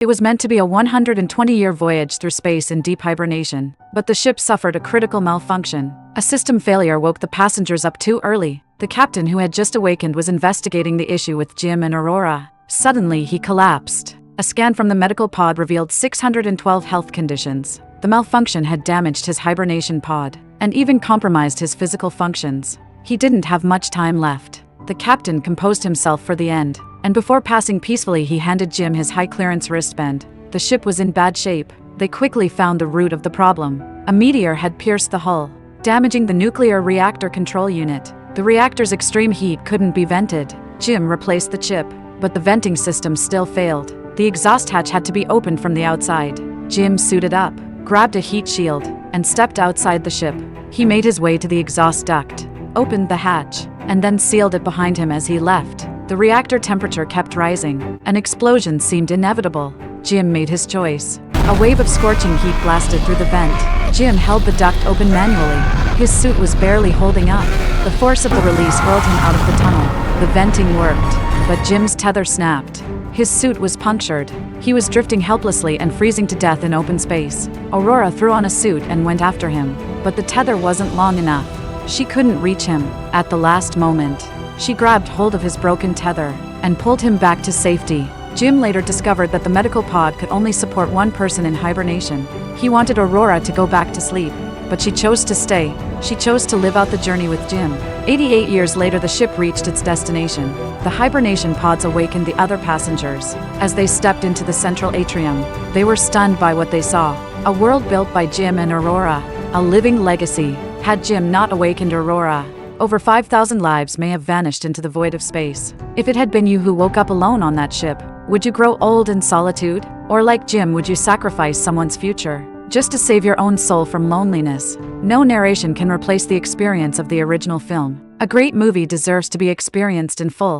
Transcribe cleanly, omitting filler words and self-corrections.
It was meant to be a 120-year voyage through space in deep hibernation, but the ship suffered a critical malfunction. A system failure woke the passengers up too early. The captain, who had just awakened, was investigating the issue with Jim and Aurora. Suddenly, he collapsed. A scan from the medical pod revealed 612 health conditions. The malfunction had damaged his hibernation pod, and even compromised his physical functions. He didn't have much time left. The captain composed himself for the end, and before passing peacefully, he handed Jim his high-clearance wristband. The ship was in bad shape. They quickly found the root of the problem. A meteor had pierced the hull, damaging the nuclear reactor control unit. The reactor's extreme heat couldn't be vented. Jim replaced the chip, but the venting system still failed. The exhaust hatch had to be opened from the outside. Jim suited up, grabbed a heat shield, and stepped outside the ship. He made his way to the exhaust duct, opened the hatch, and then sealed it behind him as he left. The reactor temperature kept rising. An explosion seemed inevitable. Jim made his choice. A wave of scorching heat blasted through the vent. Jim held the duct open manually. His suit was barely holding up. The force of the release hurled him out of the tunnel. The venting worked, but Jim's tether snapped. His suit was punctured. He was drifting helplessly and freezing to death in open space. Aurora threw on a suit and went after him, but the tether wasn't long enough. She couldn't reach him. At the last moment, she grabbed hold of his broken tether and pulled him back to safety. Jim later discovered that the medical pod could only support one person in hibernation. He wanted Aurora to go back to sleep, but she chose to stay. She chose to live out the journey with Jim. 88 years later, the ship reached its destination. The hibernation pods awakened the other passengers. As they stepped into the central atrium, they were stunned by what they saw. A world built by Jim and Aurora. A living legacy. Had Jim not awakened Aurora, over 5,000 lives may have vanished into the void of space. If it had been you who woke up alone on that ship, would you grow old in solitude? Or like Jim, would you sacrifice someone's future just to save your own soul from loneliness? No narration can replace the experience of the original film. A great movie deserves to be experienced in full.